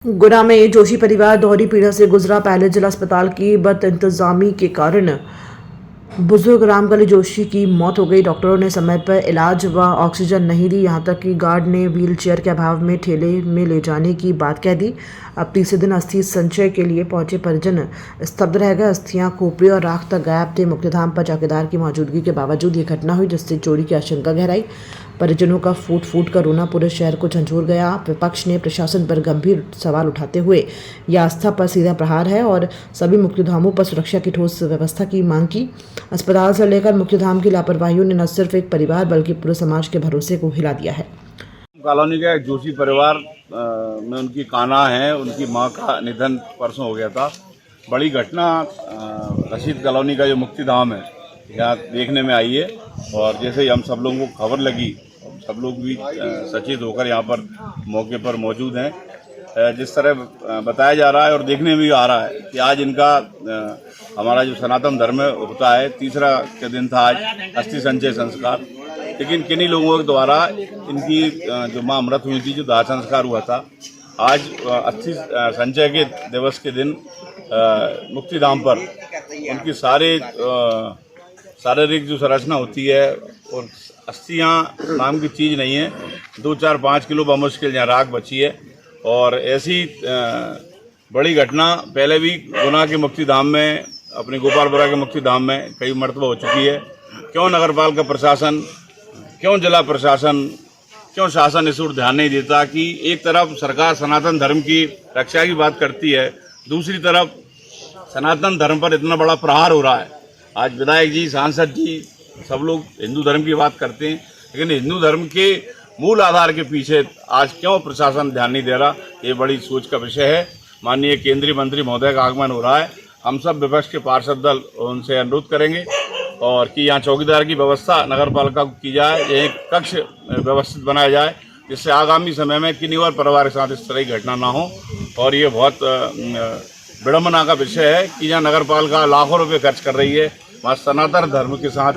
गुना में जोशी परिवार दोहरी पीड़ा से गुजरा। पहले जिला अस्पताल की बदइंतजामी के कारण बुजुर्ग रामकली जोशी की मौत हो गई। डॉक्टरों ने समय पर इलाज व ऑक्सीजन नहीं दी। यहां तक कि गार्ड ने व्हीलचेयर के अभाव में ठेले में ले जाने की बात कह दी। अब तीसरे दिन अस्थि संचय के लिए पहुंचे परिजन स्तब्ध रह गए। अस्थियां खोपड़ी और राख तक गायब थे। मुक्तिधाम पर चौकीदार की मौजूदगी के बावजूद ये घटना हुई, जिससे चोरी की आशंका गहराई। परिजनों का फूट फूट कर रोना पूरे शहर को झंझोर गया। विपक्ष ने प्रशासन पर गंभीर सवाल उठाते हुए यह आस्था पर सीधा प्रहार है और सभी मुक्तिधामों पर सुरक्षा की ठोस व्यवस्था की मांग की। अस्पताल से लेकर मुक्तिधाम की लापरवाहियों ने न सिर्फ एक परिवार बल्कि पूरे समाज के भरोसे को हिला दिया है। कॉलोनी का एक जोशी परिवार में उनकी कान्हा है, उनकी मां का निधन परसों हो गया था। बड़ी घटना रशीद कॉलोनी का जो मुक्तिधाम है यहाँ देखने में आई है। और जैसे ही हम सब लोगों को खबर लगी, सब लोग भी सचेत होकर यहाँ पर मौके पर मौजूद हैं। जिस तरह बताया जा रहा है और देखने में भी आ रहा है कि आज इनका हमारा जो सनातन धर्म होता है, तीसरा का दिन था आज अस्थि संचय संस्कार। लेकिन किन्हीं लोगों के द्वारा इनकी जो मां अमृत हुई थी, जो दाह संस्कार हुआ था, आज अस्थि संचय के दिवस के दिन मुक्तिधाम पर उनकी शारीरिक जो संरचना होती है और अस्थियां नाम की चीज़ नहीं है, 2-4-5 किलो बमुश्किल यहाँ राख बची है। और ऐसी बड़ी घटना पहले भी गुना के मुक्तिधाम में, अपने गोपालपुरा के मुक्तिधाम में कई मरतबा हो चुकी है। क्यों नगरपालिका प्रशासन, क्यों जिला प्रशासन, क्यों शासन इस ओर ध्यान नहीं देता कि एक तरफ सरकार सनातन धर्म की रक्षा की बात करती है, दूसरी तरफ सनातन धर्म पर इतना बड़ा प्रहार हो रहा है। आज विधायक जी, सांसद जी, सब लोग हिंदू धर्म की बात करते हैं, लेकिन हिंदू धर्म के मूल आधार के पीछे आज क्यों प्रशासन ध्यान नहीं दे रहा, ये बड़ी सोच का विषय है। माननीय केंद्रीय मंत्री महोदय का आगमन हो रहा है। हम सब विपक्ष के पार्षद दल उनसे अनुरोध करेंगे और कि यहाँ चौकीदार की व्यवस्था नगर पालिका को की जाए, एक कक्ष व्यवस्थित बनाया जाए, जिससे आगामी समय में किन्हीं और परिवार के साथ इस तरह की घटना ना हो। और ये बहुत विडम्बना का विषय है कि यहाँ नगर पालिका लाखों रुपये खर्च कर रही है, वहाँ सनातन धर्म के साथ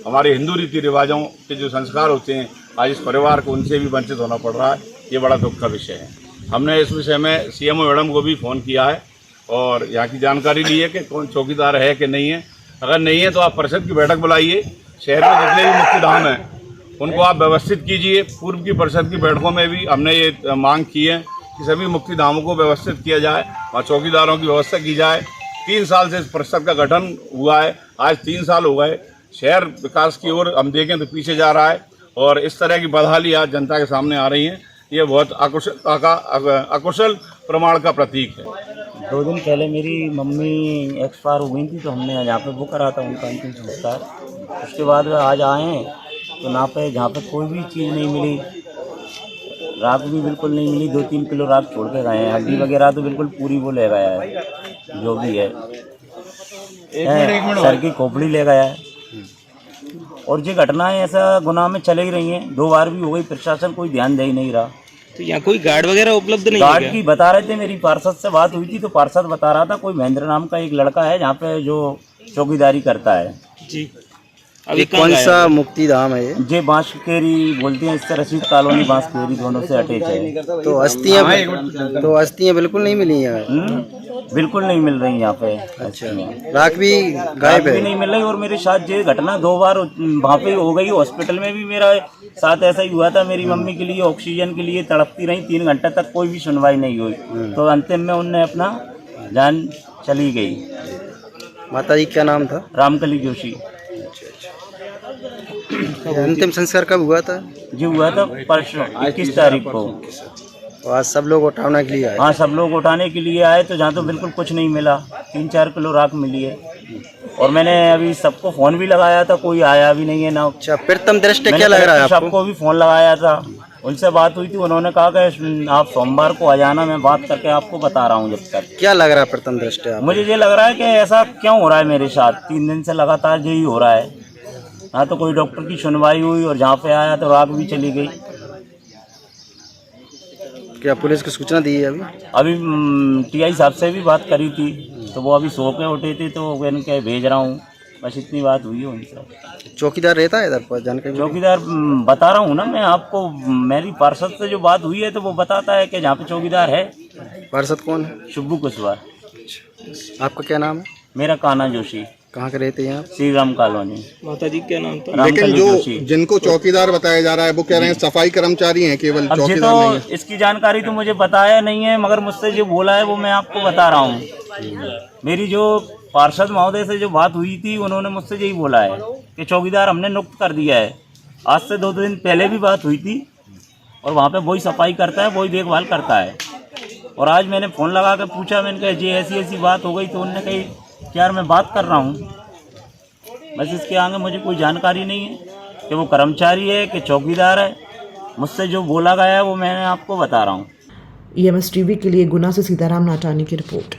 हमारे हिंदू रीति रिवाजों के जो संस्कार होते हैं, आज इस परिवार को उनसे भी वंचित होना पड़ रहा है। ये बड़ा दुख का विषय है। हमने इस विषय में सीएमओ मैडम को भी फ़ोन किया है और यहाँ की जानकारी ली है कि कौन चौकीदार है कि नहीं है। अगर नहीं है तो आप परिषद की बैठक बुलाइए, शहर में जितने भी मुक्तिधाम हैं उनको आप व्यवस्थित कीजिए। पूर्व की परिषद की बैठकों में भी हमने ये मांग की है कि सभी मुक्तिधामों को व्यवस्थित किया जाए और चौकीदारों की व्यवस्था की जाए। 3 साल से इस परिषद का गठन हुआ है, आज 3 साल हो गए। शहर विकास की ओर हम देखें तो पीछे जा रहा है और इस तरह की बदहाली आज जनता के सामने आ रही है। ये बहुत अकुशल प्रमाण का प्रतीक है। 2 दिन पहले मेरी मम्मी एक्सपायर हो गई थी, तो हमने यहाँ पे बुक करा था उनका अंतिम संस्कार। उसके बाद आज आए तो जहाँ पे कोई भी चीज़ नहीं मिली, राख भी बिल्कुल नहीं मिली। 2-3 किलो राख छोड़ के गए हैं, हड्डी वगैरह तो बिल्कुल पूरी वो ले गया है, जो भी है। सर की खोपड़ी ले गया है। और ये घटनाएं ऐसा गुना में चले ही रही हैं, 2 बार भी हो गई, प्रशासन कोई ध्यान दे ही नहीं रहा। तो यहाँ कोई गार्ड वगैरह उपलब्ध नहीं है? गार्ड की बता रहे थे, मेरी पार्षद से बात हुई थी तो पार्षद बता रहा था कोई महेंद्र नाम का एक लड़का है जहाँ पे जो चौकीदारी करता है जी। अभी कौन सा मुक्तिधाम है ये? जे बांसकेरी बोलते हैं, इससे रशीद कॉलोनी बांसकेरी दोनों से अटैच है। तो अस्थियां बिल्कुल नहीं मिली यहाँ? बिल्कुल नहीं मिल रही यहाँ पे। अच्छा, राख भी गायब है? नहीं मिल रही। और मेरे साथ ये घटना 2 बार वहाँ पे हो गई। हॉस्पिटल में भी मेरा साथ ऐसा ही हुआ था। मेरी मम्मी के लिए ऑक्सीजन के लिए तड़पती रही, 3 घंटे तक कोई भी सुनवाई नहीं हुई। तो अंतिम में उनने अपना जान चली गई। माता जी क्या नाम था? रामकली जोशी। अंतिम संस्कार कब हुआ था? जो हुआ था परसों 21 तारीख को। तो आज सब लोग उठाने के लिए आए? हाँ, सब लोग उठाने के लिए आए। तो जहाँ तो बिल्कुल कुछ नहीं मिला, 3-4 किलो राख मिली है। और मैंने अभी सबको फ़ोन भी लगाया था, कोई आया भी नहीं है ना। अच्छा, प्रथम दृष्टि क्या लग रहा है आपको? सबको भी फ़ोन लगाया था, उनसे बात हुई थी, उन्होंने कहा कि आप सोमवार को आ जाना, मैं बात करके आपको बता रहा हूँ। जब तक क्या लग रहा है प्रथम दृष्टि? मुझे ये लग रहा है कि ऐसा क्यों हो रहा है मेरे साथ, 3 दिन से लगातार यही हो रहा है। हाँ, तो कोई डॉक्टर की सुनवाई हुई और जहाँ पे आया तो राख भी चली गई। क्या पुलिस को सूचना दी है? अभी टीआई साहब से भी बात करी थी, तो वो अभी सो के उठे थे, तो उनके भेज रहा हूँ। बस इतनी बात हुई है उनसे। चौकीदार रहता है इधर पर जानकारी? चौकीदार बता रहा हूँ ना मैं आपको, मेरी पार्षद से जो बात हुई है तो वो बताता है कि जहाँ पे चौकीदार है पार्षद कौन है? शुभू कुशवाहा। आपका क्या नाम है? मेरा कान्हा जोशी, कहाँ के रहते हैं आप? श्री राम कॉलोनी। माता जी क्या नाम था? लेकिन रामकली जो जोशी। जिनको चौकीदार बताया जा रहा है वो कह रहे हैं सफाई कर्मचारी हैं, केवल अब ये चौकीदार नहीं तो है। इसकी जानकारी तो मुझे बताया नहीं है, मगर मुझसे जो बोला है वो मैं आपको बता रहा हूँ। मेरी जो पार्षद महोदय से जो बात हुई थी, उन्होंने मुझसे यही बोला है कि चौकीदार हमने नियुक्त कर दिया है। आज से 2 दिन पहले भी बात हुई थी और वहाँ पे वही सफाई करता है, वही देखभाल करता है। और आज मैंने फ़ोन लगा कर पूछा, मैंने कहा जी ऐसी ऐसी बात हो गई, तो उन्होंने कही कि यार मैं बात कर रहा हूँ। बस इसके आगे मुझे कोई जानकारी नहीं है कि वो कर्मचारी है कि चौकीदार है। मुझसे जो बोला गया है वो मैंने आपको बता रहा हूँ। EMS टीवी के लिए गुना से सीताराम नाटानी की रिपोर्ट।